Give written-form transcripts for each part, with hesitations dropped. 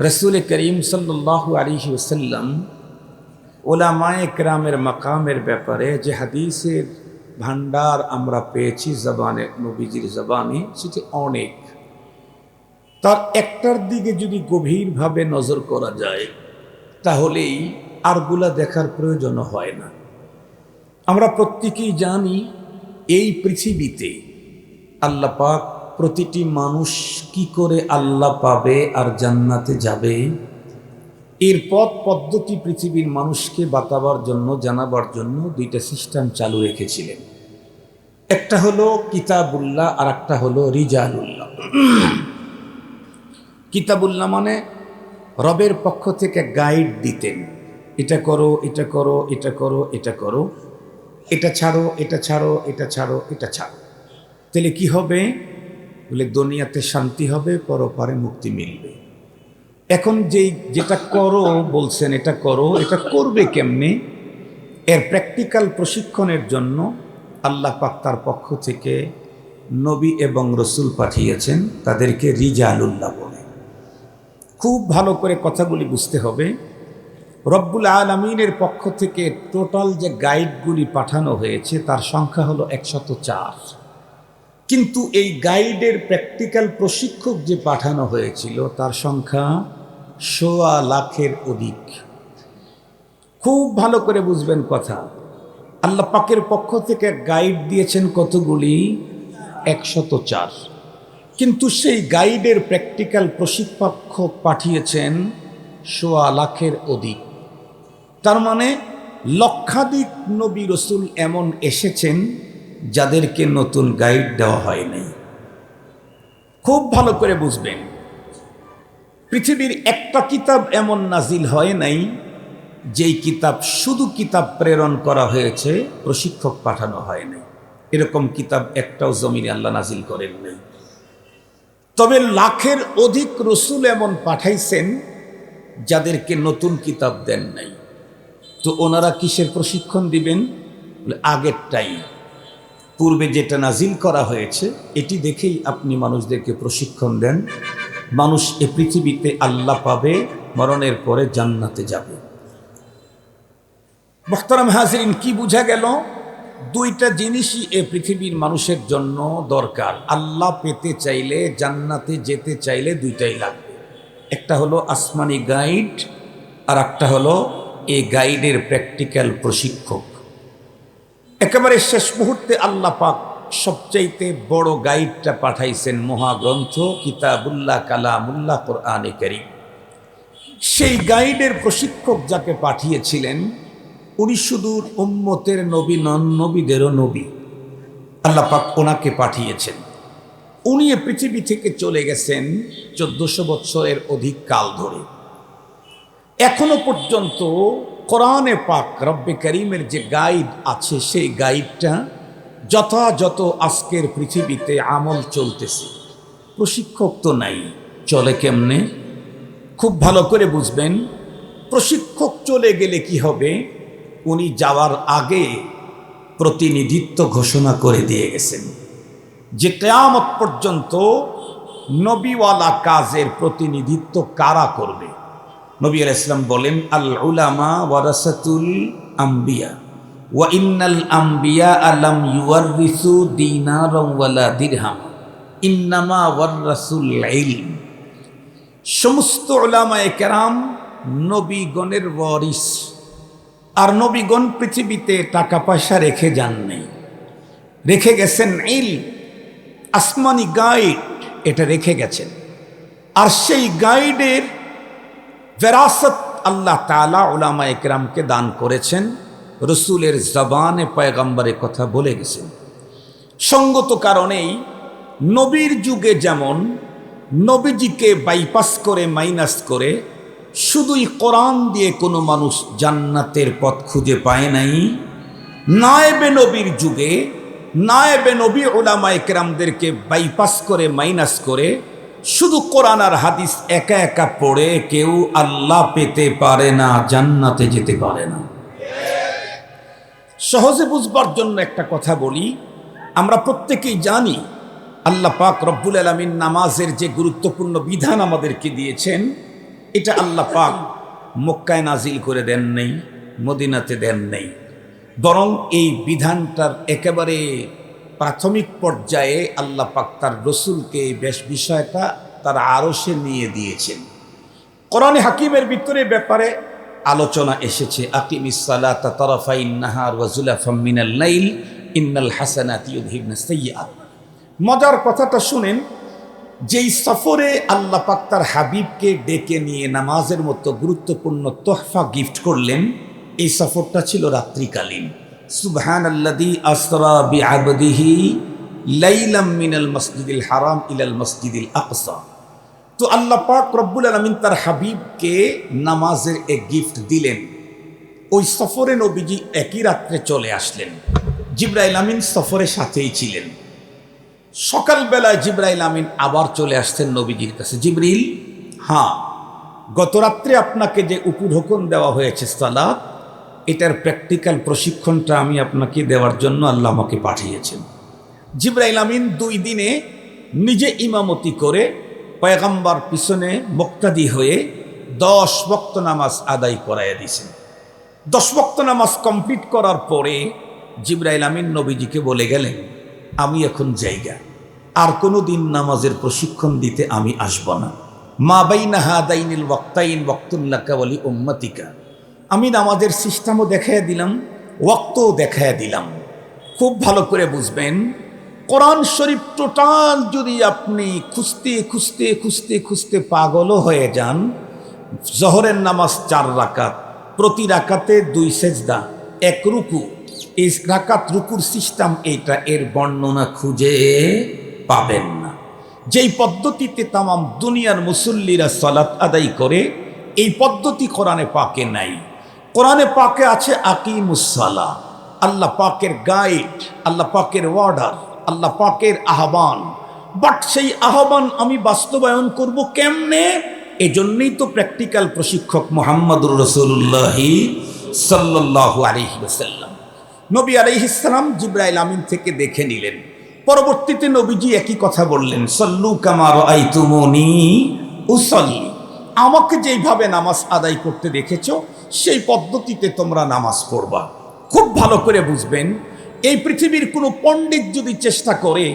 রসুল করিম সাল্লাল্লাহু আলাইহি ওয়াসাল্লাম উলামায়ে কেরামের মাকামের ব্যাপারে যে হাদিসের ভান্ডার আমরা পেয়েছি জবানে নবীজির জবানে, সেটি অনেক। তার একটার দিকে যদি গভীরভাবে নজর করা যায় তাহলেই আরগুলা দেখার প্রয়োজন হয় না। আমরা প্রত্যেকেই জানি এই পৃথিবীতে আল্লাহ পাক প্রতিটি মানুষ কি করে আল্লাহ পাবে আর জান্নাতে যাবে, এর পথ পদ্ধতি পৃথিবীর মানুষকে বাতাবার জন্য, জানাবার জন্য দুইটা সিস্টেম চালু রেখেছিলেন। একটা হলো কিতাবুল্লাহ আর একটা হলো রিজালুল্লাহ। কিতাবুল্লাহ মানে রবের পক্ষ থেকে গাইড দিতেন, এটা করো, এটা করো, এটা করো, এটা করো, এটা ছাড়ো, এটা ছাড়ো, এটা ছাড়ো, এটা ছাড়ো। তাহলে কি হবে? বলে দুনিয়াতে শান্তি হবে, পরপারে মুক্তি মিলবে। এখন যেটা করো বলছেন, এটা করো, এটা করবে কেমনে? এর প্র্যাকটিক্যাল প্রশিক্ষণের জন্য আল্লাহ পাক তার পক্ষ থেকে নবী এবং রসুল পাঠিয়েছেন, তাদেরকে রিজালুল্লাহ বলে। খুব ভালো করে কথাগুলি বুঝতে হবে। রব্বুল আলামিনের পক্ষ থেকে টোটাল যে গাইডগুলি পাঠানো হয়েছে তার সংখ্যা হলো 104। কিন্তু এই গাইডের প্র্যাকটিক্যাল প্রশিক্ষক যে পাঠানো হয়েছিল তার সংখ্যা 1.25 লাখের অধিক। খুব ভালো করে বুঝবেন কথা। আল্লাহ পাকের পক্ষ থেকে গাইড দিয়েছেন কতগুলি? 104। কিন্তু সেই গাইডের প্র্যাকটিক্যাল প্রশিক্ষক পাঠিয়েছেন 1.25 লাখের অধিক। তার মানে লক্ষাধিক নবী রসুল এমন এসেছেন যাদেরকে নতুন গাইড দেওয়া হয় নাই। খুব ভালো করে বুঝবেন, পৃথিবীর একটা কিতাব এমন নাজিল হয় নাই যেই কিতাব শুধু কিতাব প্রেরণ করা হয়েছে, প্রশিক্ষক পাঠানো হয় নাই। এরকম কিতাব একটাও জমিনে আল্লাহ নাজিল করেন নাই। তবে লাখের অধিক রসুল এমন পাঠাইছেন যাদেরকে নতুন কিতাব দেন নাই। তো ওনারা কিসের প্রশিক্ষণ দিবেন? আগেরটাই, পূর্বে যেটা নাজিল করা হয়েছে এটি দেখেই আপনি মানুষদেরকে প্রশিক্ষণ দেন। মানুষ এ পৃথিবীতে আল্লাহ পাবে, মরণের পরে জান্নাতে যাবে। মুহতারাম হাজিরিন, কি বোঝা গেল? দুইটা জিনিসই এ পৃথিবীর মানুষের জন্য দরকার। আল্লাহ পেতে চাইলে, জান্নাতে যেতে চাইলে দুইটাই লাগবে। একটা হলো আসমানি গাইড আর একটা হলো এই গাইডের প্র্যাকটিক্যাল প্রশিক্ষক। একেবারে শেষ মুহূর্তে আল্লাহ পাক সবচাইতে বড় গাইডটা পাঠাইছেন, মহাগ্রন্থ কিতাবুল্লাহ, কালামুল্লাহ, কোরআনে কারীম। সেই গাইডের প্রশিক্ষক যাকে পাঠিয়েছিলেন উনি শুধু উম্মতের নবী নন, নবীদেরও নবী। আল্লাহ পাক ওনাকে পাঠিয়েছেন। উনি এ পৃথিবী থেকে চলে গেছেন 1400 বছরের অধিক কাল ধরে। এখনো পর্যন্ত কোরআনে পাক রব্বে করিমের যে গাইড আছে সেই গাইডটা যথাযথ আজকের পৃথিবীতে আমল চলতেছে। প্রশিক্ষক তো নাই, চলে কেমনে? খুব ভালো করে বুঝবেন। প্রশিক্ষক চলে গেলে কি হবে? উনি যাওয়ার আগে প্রতিনিধিত্ব ঘোষণা করে দিয়ে গেছেন যে কিয়ামত পর্যন্ত নবীওয়ালা কাজের প্রতিনিধিত্ব কারা করবে। নবী আলাইহিস সালাম বলেন, আল উলামা ওয়ারাসাতুল আম্বিয়া ওয়া ইন্নাল আম্বিয়া লাম ইউওয়ারিসু দিনারাও ওয়ালা দিরহাম ইন্নামা ওয়ারাসুল ইলম। সমস্ত উলামায়ে কেরাম নবীগণের ওয়ারিস। আর নবীগণ পৃথিবীতে টাকা পয়সা রেখে যান নাই, রেখে গেছেন ইলম, আসমানি গাইড, এটা রেখে গেছেন। আর সেই গাইডের বিরাসত আল্লাহ তাআলা উলামায়ে কেরামকে দান করেছেন। রসুলের জবানে পয়গম্বরের কথা বলে গেছেন। সঙ্গত কারণেই নবীর যুগে যেমন নবীজিকে বাইপাস করে, মাইনাস করে শুধুই কোরআন দিয়ে কোনো মানুষ জান্নাতের পথ খুঁজে পায় নাই, নায়েবে নবীর যুগে নায়েবে নবী উলামায়ে কেরামদেরকে বাইপাস করে, মাইনাস করে শুধু কোরআন আর হাদিস একা একা পড়ে কেউ আল্লাহ পেতে পারে না, জান্নাতে যেতে পারে না। সহজে বুঝবার জন্য একটা কথা বলি। আমরা প্রত্যেকেই জানি আল্লাহ পাক রব্বুল আলামিন নামাজের যে গুরুত্বপূর্ণ বিধান আমাদেরকে দিয়েছেন, এটা আল্লাহ পাক মক্কায় নাজিল করে দেন নাই, মদিনাতে দেন নাই, বরং এই বিধানটার একেবারে প্রাথমিক পর্যায়ে আল্লাহ পাক তার রসুলকে বেশ বিষয়টা তার আরশে নিয়ে দিয়েছেন। কোরআনে হাকিমের ভিতরে ব্যাপারে আলোচনা এসেছে, আকিমিস সালাতা তারাফাইন নাহার ওয়া যুলাফাম মিনাল লাইল ইন্নাল হাসানাতি ইউযহিবনাস সাইয়্যাত। মজার কথাটা শুনেন, যেই সফরে আল্লাহ পাক তার হাবিবকে ডেকে নিয়ে নামাজের মতো গুরুত্বপূর্ণ তোহফা গিফট করলেন, এই সফরটা ছিল রাত্রিকালীন। সুবহানাল্লাযী আসরা বিআবদিহি লাইলাম মিনাল মসজিদিল হারাম ইলাল মসজিদিল আকসা। তো আল্লাহ পাক রব্বুল আলামিন তার হাবিবকে নামাজের এক গিফট দিলেন। ওই সফরে নবীজি একই রাত্রে চলে আসলেন। জিবরাইল আমিন সফরের সাথেই ছিলেন। সকালবেলায় জিবরাইল আমিন আবার চলে আসছেন নবীজির কাছে। জিবরিল, হ্যাঁ, গত রাত্রে আপনাকে যে উপঢৌকন দেওয়া হয়েছে সালাত, এটার প্র্যাকটিক্যাল প্রশিক্ষণটা আমি আপনাকে দেওয়ার জন্য আল্লাহ আমাকে পাঠিয়েছেন। জিবরাইল আমিন 2 দিনে নিজে ইমামতি করে পয়গম্বর পিছনে মুক্তাদি হয়ে 10 ওয়াক্ত নামাজ আদায় করাইয়া দিয়েছেন। 10 ওয়াক্ত নামাজ কমপ্লিট করার পরে জিবরাইল আমিন নবীজিকে বলে গেলেন, আমি এখন জায়গা, আর কোনো দিন নামাজের প্রশিক্ষণ দিতে আমি আসব না। মা বাইনা হাদাইনিল ওয়াক্তাইন ওয়াক্তুল্লাকা ওয়ালি উম্মতিকা। আমি নামাজের সিস্টেমও দেখাইয়া দিলাম, ওয়াক্তও দেখাইয়া দিলাম। খুব ভালো করে বুঝবেন, কোরআন শরীফ টোটাল যদি আপনি খুঁজতে খুঁজতে খুঁজতে খুঁজতে পাগলও হয়ে যান, জহরের নামাজ 4 রাকাত, প্রতি রাকাতে 2 সেজদা, 1 রুকু, এই রাকাত রুকুর সিস্টেম এইটা, এর বর্ণনা খুঁজে পাবেন না। যেই পদ্ধতিতে তামাম দুনিয়ার মুসল্লিরা সালাত আদায় করে, এই পদ্ধতি কোরআনে পাকে নাই। কোরআনে পাকে আছে আকিমুস সালাহ, আল্লাহ পাকের গাইড, আল্লাহ পাকের অর্ডার, আল্লাহ পাকের আহ্বান। বাট সেই আহ্বান আমি বাস্তবায়ন করব কেমনে? এজন্যই তো প্র্যাকটিক্যাল প্রশিক্ষক মুহাম্মদুর রাসূলুল্লাহ সাল্লাল্লাহু আলাইহি ওয়াসাল্লাম। নবী আলাইহিস সালাম জিবরাইল আমিন থেকে দেখে নিলেন। পরবর্তীতে নবীজি একই কথা বললেন, সল্লু কামা রাআইতুমুনি উসাল্লি। আমাকে যেইভাবে নামাজ আদায় করতে দেখেছো, সেই পদ্ধতিতে তোমরা নামাজ পড়বা। খুব ভালো করে বুঝবেন, এই পৃথিবীর কোনো পণ্ডিত যদি চেষ্টা করে,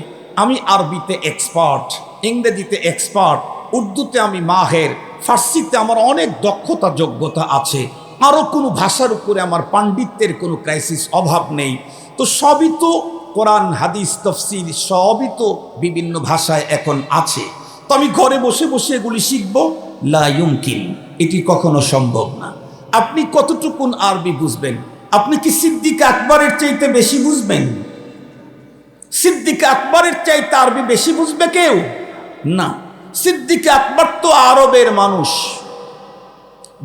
আমি আরবিতে এক্সপার্ট, ইংরেজিতে এক্সপার্ট, উর্দুতে আমি মাহের, ফার্সিতে আমার অনেক দক্ষতা যোগ্যতা আছে, আরও কোনো ভাষার উপরে আমার পাণ্ডিত্যের কোনো ক্রাইসিস অভাব নেই, তো সবই তো কোরআন হাদিস তফসির সবই তো বিভিন্ন ভাষায় এখন আছে, তো আমি ঘরে বসে বসে এগুলি শিখব? লা ইউমকিন, এটি কখনো সম্ভব না। আপনি কতটুকুন আরবি বুঝবেন? আপনি কি সিদ্দিক আকবরের চাইতে বেশি বুঝবেন? সিদ্দিক আকবরের চাইতে আরবি বেশি বুঝবে কেউ? না। সিদ্দিক আকবর তো আরবের মানুষ।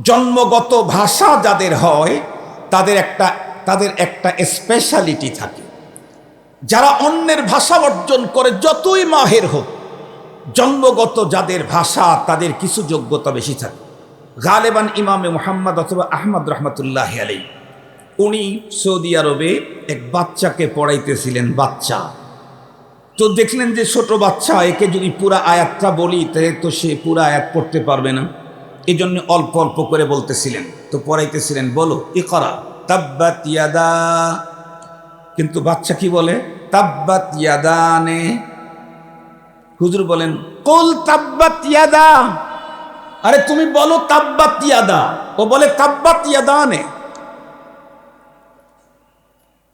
জন্মগত ভাষা যাদের হয়, তাদের একটা স্পেশালিটি থাকে। যারা অন্যের ভাষা অর্জন করে, যতই মাহের হোক, জন্মগত যাদের ভাষা, তাদের কিছু যোগ্যতা বেশি থাকে। গালেবান ইমামে মুহাম্মদ অথবা আহমদ রহমতুল্লাহ আলাইহি, উনি সৌদি আরবে এক বাচ্চাকে পড়াইতেছিলেন। বাচ্চা তো দেখলেন যে ছোট বাচ্চা, একে যদি পুরা আয়াতটা বলি তাহলে তো সে পুরা আয়াত পড়তে পারবে না, এই জন্য অল্প অল্প করে বলতেছিলেন। তো পড়াইতেছিলেন, বলো ইকরা তাব্বাত ইয়াদা, কিন্তু বাচ্চা কি বলে? তাব্বাত ইয়াদানে। হুজুর বলেন, কুল তাব্বাত ইয়াদা। আরে তুমি বলো তাব্বাত ইয়াদা, ও বলে তাব্বাত ইয়াদানে।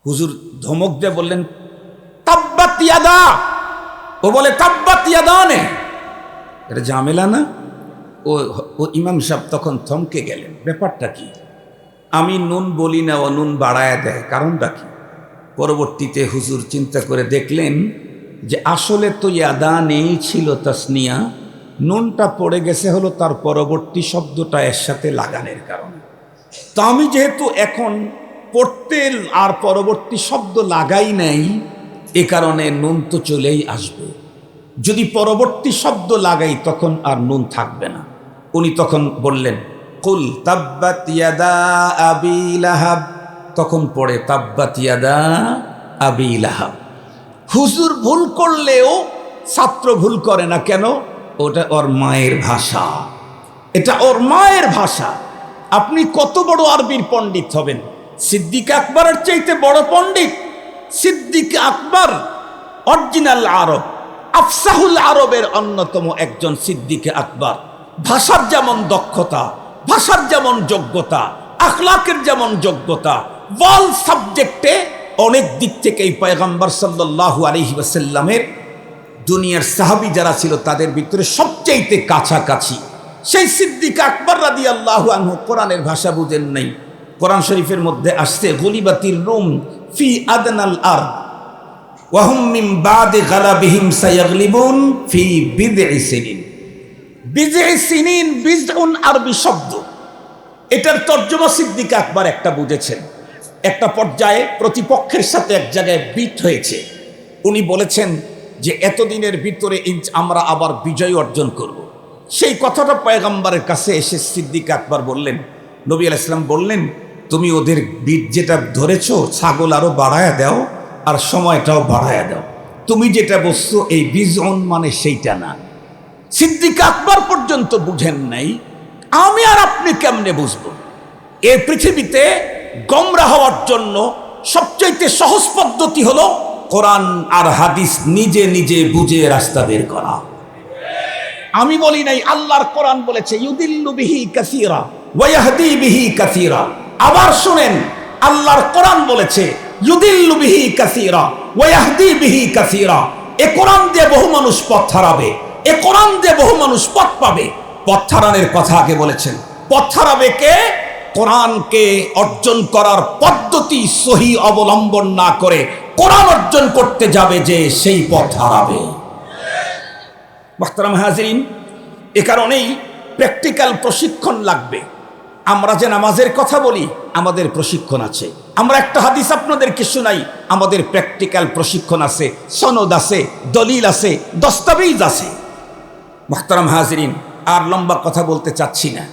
হুজুর ধমক দিয়ে বললেন, তাব্বাত ইয়াদা, ও বলে তাব্বাত ইয়াদানে। এটা ঝামেলা না? ও ইমাম সাহেব তখন থমকে গেলেন, ব্যাপারটা কি? আমি নুন বলি না, ও নুন বাড়ায় দেয়, কারণটা কি? পরবর্তীতে হুজুর চিন্তা করে দেখলেন যে আসলে তো ইয়াদানেই ছিল তাসনিয়া, নুনটা পড়ে গেছে হলো তার পরবর্তী শব্দটা এর সাথে লাগানের কারণে। তো আমি যেহেতু এখন পড়তে আর পরবর্তী শব্দ লাগাই নাই, এ কারণে নুন তো চলেই আসবে। যদি পরবর্তী শব্দ লাগাই তখন আর নুন থাকবে না। উনি তখন বললেন, কুল তাব্বাত ইয়াদা আবি লাহাব, তখন পড়ে তাব্বাত ইয়াদা আবি লাহাব। হুজুর ভুল করলেও ছাত্র ভুল করে না কেন? ওটা ওর মায়ের ভাষা। এটা ওর মায়ের ভাষা। আপনি কত বড় আরবির পণ্ডিত হবেন, সিদ্দিক আকবরের চাইতে বড় পণ্ডিত সিদ্দিক আকবর অরিজিনাল আরব, আফসাহুল আরবের অন্যতম একজন সিদ্দিক আকবর। ভাষার যেমন দক্ষতা, ভাষার যেমন যোগ্যতা, আখলাকের যেমন যোগ্যতা, ওয়াল সাবজেক্টে অনেক দিক থেকেই পয়গম্বর সাল্লাল্লাহু আলাইহি ওয়াসাল্লামের দুনিয়ার সাহাবী যারা ছিল তাদের ভিতরে সবচাইতে কাছাকাছি সেই সিদ্দিক আকবর রাদিয়াল্লাহু আনহু কোরআনের ভাষা বুঝেন নাই। কোরআন শরীফের মধ্যে আসছে গুলিবাতির রুম ফি আদনাল আরদ ওয়া হুম মিন বাদি গালাবিহিম সায়াগলিবুন ফি বিদ'i সিনিন। বিদ'i সিনিন বিদউন আরবি শব্দ, এটার তর্জমা সিদ্দিক আকবর একটা বুঝেছেন। একটা পর্যায়ে প্রতিপক্ষের সাথে এক জায়গায় বিট হয়েছে, উনি বলেছেন যে এতদিনের ভিতরে আমরা আবার বিজয় অর্জন করব। সেই কথাটা পয়গম্বরের কাছে এসে সিদ্দিক আকবর বললেন, নবী আলাইহিস সালাম বললেন, তুমি ওদের বিট যেটা ধরেছো ছাগল আরো বাড়ায়া দাও আর সময়টাও বাড়ায়া দাও, তুমি যেটা বলছো এই বিজউন মানে সেইটা না। সিদ্দিক আকবর পর্যন্ত বুঝেন নাই, আমি আর আপনি কেমনে বুঝবো? এই পৃথিবীতে গোমরা হওয়ার জন্য সবচাইতে সহজ পদ্ধতি হলো কোরআন আর হাদিস নিজে নিজে বুঝে রাস্তা বের করা। আমি বলি নাই, আল্লাহর কোরআন বলেছে ইউদিল্লু বিহি কাসীরা ওয়া ইয়াহদি বিহি কাসীরা। আবার শুনেন, আল্লাহর কোরআন বলেছে ইউদিল্লু বিহি কাসীরা ওয়া ইয়াহদি বিহি কাসীরা। এ কোরআন দিয়ে বহু মানুষ পথ হারাবে, এ কোরআন দিয়ে বহু মানুষ পথ পাবে। পথ হারানোর কথা আগে বলেছেন, পথ হারাবে কে? কোরআনকে অর্জন করার পদ্ধতি সহি অবলম্বন না করে কোরআন অর্জন করতে যাবে যে সেই পথ হারাবে। মুহতারাম হাজিরিন, এ কারণেই প্র্যাকটিক্যাল প্রশিক্ষণ লাগবে। আমরা যে নামাজের কথা বলি আমাদের প্রশিক্ষণ আছে, আমরা একটা হাদিস আপনাদেরকে শোনাই আমাদের প্র্যাকটিক্যাল প্রশিক্ষণ আছে, সনদ আছে, দলিল আছে, দস্তাবেজ আছে। মুহতারাম হাজিরিন, আর লম্বা কথা বলতে চাচ্ছি না।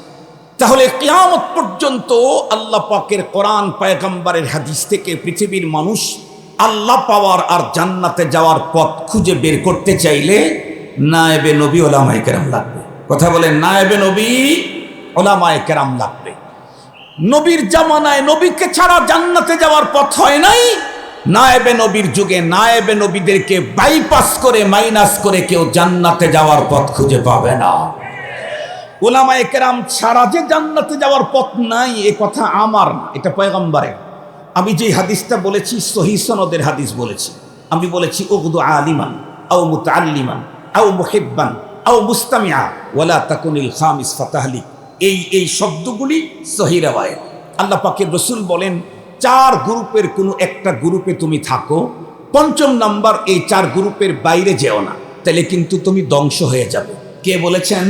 তাহলে কিয়ামত পর্যন্ত আল্লাহ পাকের কোরআন পয়গম্বরের হাদিস থেকে পৃথিবীর মানুষ আল্লাহ পাওয়ার আর জান্নাতে যাওয়ার পথ খুঁজে বের করতে চাইলে নায়েবে নবী ওলামায়ে কেরাম লাগবে। কথা বলেন, নায়েবে নবী ওলামায়ে কেরাম লাগবে। নবীর জামানায় নবীকে ছাড়া জান্নাতে যাওয়ার পথ হয় নাই। নায়েবে নবীর যুগে নায়েবে নবীদেরকে বাইপাস করে মাইনাস করে কেউ জান্নাতে যাওয়ার পথ খুঁজে পাবে না। ওলামায়ে কেরাম ছাড়া যে জান্নাতে যাওয়ার পথ নাই এ কথা আমার না, এটা পয়গম্বরের। আমি যে হাদিসটা বলেছি সহিহ সনদের হাদিস বলেছি। আমি বলেছি উগদু আলিমান আও মুতাআল্লিমান আও মুহিব্বান আও মুস্তামিআ ওয়ালা তাকুনিল খামিস ফাতাহলিক। এই শব্দগুলি সহিহ riwayat। আল্লাহ পাকের রাসূল বলেন, চার গ্রুপের কোনো একটা গ্রুপে তুমি থাকো, পঞ্চম নাম্বার এই চার গ্রুপের বাইরে যেও না, তাহলে কিন্তু তুমি ধ্বংস হয়ে যাবে। কে বলেছেন?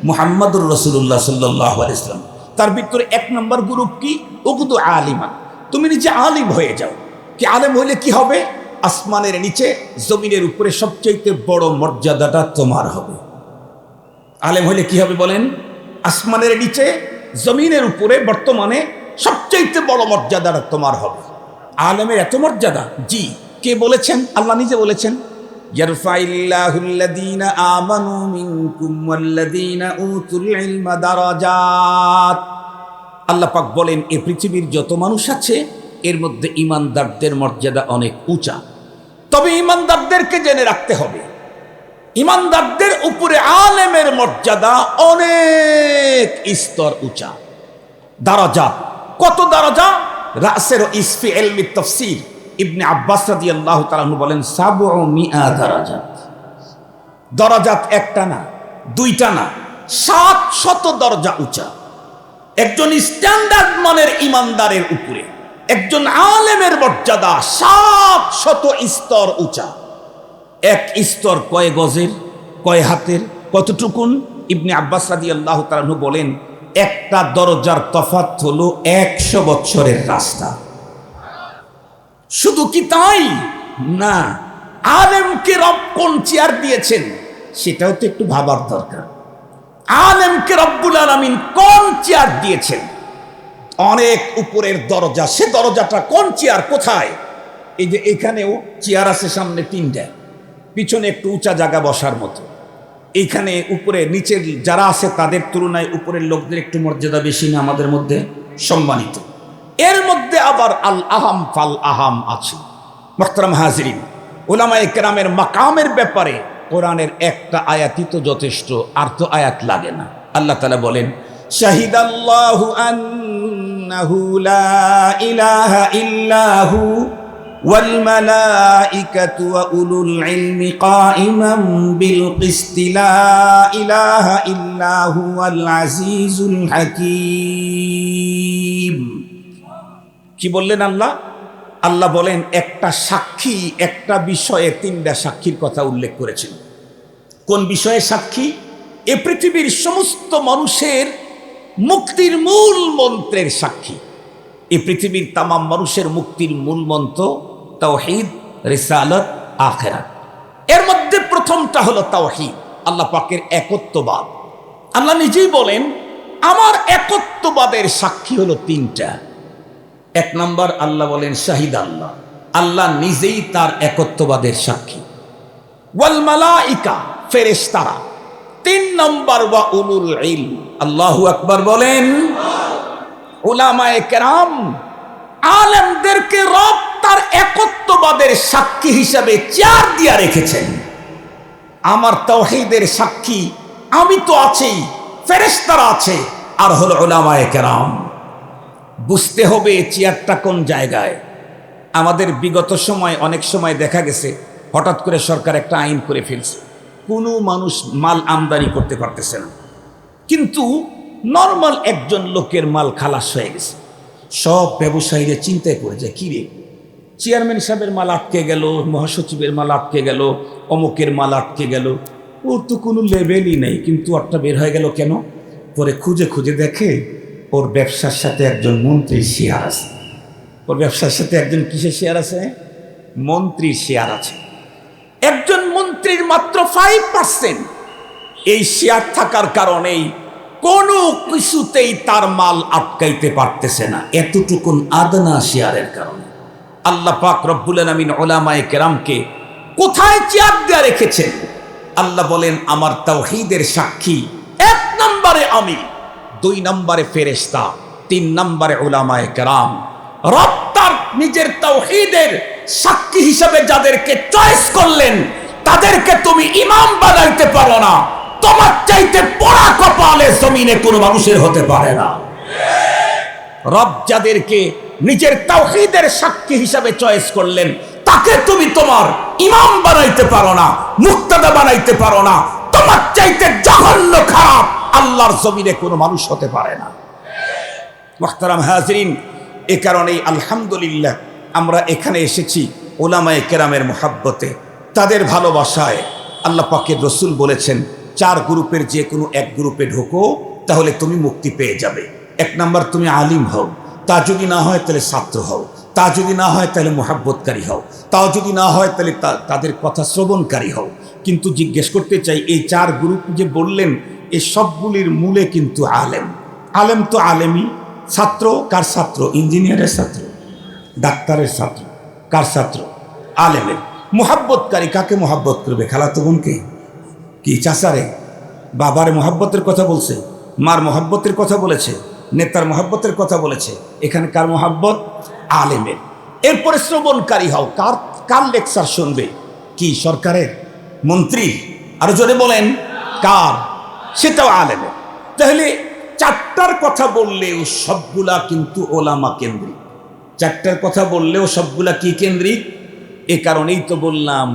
মুহাম্মদুর রাসূলুল্লাহ সাল্লাল্লাহু আলাইহি ওয়াসাল্লাম। তার ভিতরে এক নম্বর গ্রুপ কি? উগদু আলিমান, তুমি নিজে আলিম হয়ে যাও। কি আলেম হইলে কি হবে? আসমানের নিচে জমিনের উপরে সবচেয়ে বড় মর্যাদাটা তোমার হবে। আলেম হইলে কি হবে বলেন? আসমানের নিচে জমিনের উপরে বর্তমানে সবচেয়ে বড় মর্যাদাটা তোমার হবে। আলেমের এত মর্যাদা? জি। কে বলেছেন? আল্লাহ নিজে বলেছেন, ইয়ারফাইল্লাহুল্লাযীনা আমানু মিনকুম ওয়াল্লাযীনা উতুল ইলমা দারাজাত। আল্লাহ পাক বলেন, এই পৃথিবীর যত মানুষ আছে এর মধ্যে ঈমানদারদের মর্যাদা অনেক উঁচা। তবে ঈমানদারদেরকে জেনে রাখতে হবে, ঈমানদারদের উপরে আলেমের মর্যাদা অনেক স্তর উঁচা। দারাজাত, কত দারাজা? রাসের ইসফি ইলমি তাফসীর ইবনে আব্বাস রাদিয়াল্লাহু তাআলা বলেন ৭০০ দারাজাত। দারাজাত একটা না, দুইটা না, ৭০০ দরজা উঁচা। একজন স্ট্যান্ডার্ড মানের ইমানদারের উপরে একজন আলেমের মর্যাদা ৭০০ স্তর উঁচা। এক স্তর কয় গজের, কয় হাতের, কতটুকুন? ইবনে আব্বাস রাদিয়াল্লাহু তাআলা বলেন, একটা দরজার তফাৎ হলো ১০০ বছরের রাস্তা। শুধু কি তাই না, আলেমকে রব কোন চেয়ার দিয়েছেন সেটাও তো একটু ভাবার দরকার। আলেমকে রব্বুল আলামিন কোন চেয়ার দিয়েছেন? অনেক উপরের দরজা, সে দরজাটা কোন চেয়ার, কোথায়? এই যে এখানেও চেয়ার আছে, সামনে ৩টা, পিছনে একটু উঁচা জায়গা বসার মতো। এইখানে উপরে নিচের যারা আছে তাদের তুলনায় উপরের লোকদের একটু মর্যাদা বেশি না আমাদের মধ্যে সম্মানিত। এর মধ্যে আবার আল আহাম ফাল আহাম আছে। মুহতারাম হাজিরিন, উলামায়ে কেরামের মাকামের ব্যাপারে কোরআনের একটা আয়াতই তো যথেষ্ট, আর তো আয়াত লাগে না। আল্লাহ তাআলা বলেন, শাহিদাল্লাহু আন্নাহু লা ইলাহা ইল্লাহু ওয়াল মালাইকাতু ওয়া উলুল ইলমি কাইমান বিল কিসতি লা ইলাহা ইল্লা হুয়াল আজিজুল হাকীম। কি বললেন আল্লাহ? আল্লাহ বলেন একটা সাক্ষী একটা বিষয়ে তিনটা সাক্ষীর কথা উল্লেখ করেছেন। কোন বিষয়ে সাক্ষী? এ পৃথিবীর সমস্ত মানুষের মুক্তির মূল মন্ত্রের সাক্ষী। এই পৃথিবীর তাম মানুষের মুক্তির মূল মন্ত্র তাওহীদ, রিসালাত, আখিরাত। এর মধ্যে প্রথমটা হলো তাওহীদ, আল্লাহ পাকের একত্ববাদ। আল্লাহ নিজেই বলেন আমার একত্ববাদের সাক্ষী হলো তিনটা। এক নম্বর আল্লাহ বলেন শাহিদ আল্লাহ, আল্লাহ নিজেই তার একত্ববাদের সাক্ষী। ওয়াল মালাইকা, ফেরেশতারা। তিন নম্বর ওয়া উলুল ইলম, আল্লাহু আকবার বলেন। উলামায়ে কেরাম আলেমদেরকে রব তার একত্ববাদের সাক্ষী হিসাবে চেয়ার দিয়া রেখেছেন। আমার তাওহীদের সাক্ষী আমি তো আছি, ফেরেশতারা আছে, আর হলো উলামায়ে কেরাম। বুঝতে হবে চেয়ারটা কোন জায়গায়। আমাদের বিগত সময় অনেক সময় দেখা গেছে হঠাৎ করে সরকার একটা আইন করে ফেলছে, কোনো মানুষ মাল আমদানি করতে পারতেছে না, কিন্তু নর্মাল একজন লোকের মাল খালাস হয়ে গেছে। সব ব্যবসায়ীরা চিন্তায় পড়ে যায়, কি রে, চেয়ারম্যান সাহেবের মাল আটকে গেল, মহাসচিবের মাল আটকে গেল, অমুকের মাল আটকে গেল, ওর তো কোনো লেভেলই নেই, কিন্তু ওরটা বের হয়ে গেল কেন? পরে খুঁজে খুঁজে দেখে ওর ব্যবসার সাথে একজন মন্ত্রীর শেয়ার আছে। ওর ব্যবসার সাথে একজন কিসের শেয়ার আছে? মন্ত্রীর শেয়ার আছে। একজন মন্ত্রীর মাত্র 5%। এই শেয়ার থাকার কারণেই কোনো কিছুতেই তার মাল আটকাইতে পারতেছে না, এতটুকুন আদনা শেয়ারের কারণে। আল্লাহ পাক রব্বুল আলামিন উলামায়ে কেরামকে কোথায় চেয়ার দিয়ে রেখেছেন? আল্লাহ বলেন আমার তাওহীদের সাক্ষী এক নম্বরে আমি, দুই নম্বরে ফেরেশতা, তিন নম্বরে উলামায়ে কেরাম। রব তার নিজের তাওহীদের সাক্ষী হিসেবে যাদেরকে চয়েস করলেন তাদেরকে তুমি ইমাম বানাইতে পারো না। তোমার চাইতে পোড়া কপালে জমিনে কোনো মানুষের হতে পারে না। রব যাদেরকে নিজের তাওহীদের সাক্ষী হিসেবে চয়েস করলেন তাকে তুমি তোমার ইমাম বানাইতে পারো না, মুক্তাদা বানাইতে পারো না। তোমার চাইতে জঘন্য খারাপ আল্লাহর জমিনে কোনো মানুষ হতে পারে না। মুহতারাম হাজিরিন, এ কারণেই আলহামদুলিল্লাহ আমরা এখানে এসেছি উলামায়ে কেরামের মুহাব্বতে, তাদের ভালোবাসায়। আল্লাহ পাকের রসুল বলেছেন 4 গ্রুপের যে কোনো এক গ্রুপে ঢোকো, তাহলে তুমি মুক্তি পেয়ে যাবে। এক নাম্বার তুমি আলিম হও, তা যদি না হয় তাহলে ছাত্র হও, তা যদি না হয় তাহলে মুহাব্বতকারী হও, তাও যদি না হয় তাহলে তাদের কথা শ্রবণকারী হও। কিন্তু জিজ্ঞেস করতে চাই, এই 4 গ্রুপ যে বললেন এই সবগুলির মূলে কিন্তু আলেম। আলেম তো আলেমই। ছাত্র কার ছাত্র? ইঞ্জিনিয়ারের ছাত্র, ডাক্তারের ছাত্র, কার ছাত্র? আলেমের। মুহাব্বতকারী কাকে মুহাব্বত করবে? খালাতো বোনকে? কি চাচারে? বাবার মুহাব্বতের কথা বলছে, মার মুহাব্বতের কথা বলেছে, নেতার মুহাব্বতের কথা বলেছে। এখানে কার মুহাব্বত? আলেমের। এরপরে শ্রবণকারী হও, কার কার লেকচার শুনবে? কি সরকারের? মন্ত্রী? আরো জোরে বলেন কার? সেটাও আলেমের। তাহলে 4টার কথা বললেও সবগুলা কিন্তু ওলামা কেন্দ্রিক। 4টার কথা বললেও সবগুলা কি কেন্দ্রিক? এ কারণেই তো বললাম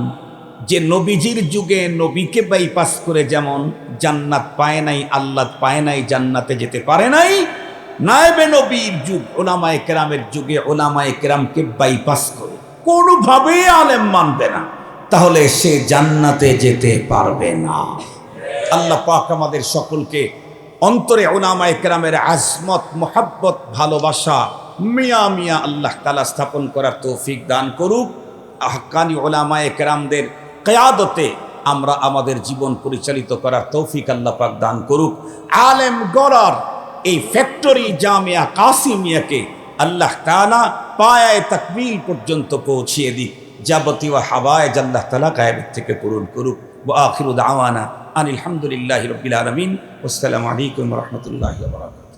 যে নবীজির যুগে নবীকে বাইপাস করে যেমন জান্নাত পায় নাই, আল্লাহ পায় নাই, জান্নাতে যেতে পারে নাই, নায়েবে নবীর যুগ ওলামায়ে কেরামের যুগে ওলামায়ে কেরামকে বাইপাস করে কোনোভাবেই আলেম মানবে না, তাহলে সে জান্নাতে যেতে পারবে না। আল্লাহ পাক আমাদের সকলকে অন্তরে উলামায়ে কেরামের আজমত, মুহাব্বত, ভালোবাসা মিয়া মিয়া আল্লাহ তাআলা স্থাপন করার তৌফিক দান করুক। হাক্কানি উলামায়ে কেরামদের কিয়াদতে আমরা আমাদের জীবন পরিচালিত করার তৌফিক আল্লাহ পাক দান করুক। আলেম গড়ার এই ফ্যাক্টরি জামিয়া কাসিমিয়াকে আল্লাহ তাআলা পায়ায়ে তাকমিল পর্যন্ত পৌঁছিয়ে দিক। যাবতীয় হাওয়ায়ে আল্লাহ তাআলা গায়েব থেকে পূরণ করুক। ওয়া আখিরু দাওয়ানা আলহামদুলিল্লাহি রাব্বিল আলামিন। আসসালামু আলাইকুম ওয়া রাহমাতুল্লাহি ওয়া বারাকাতুহু।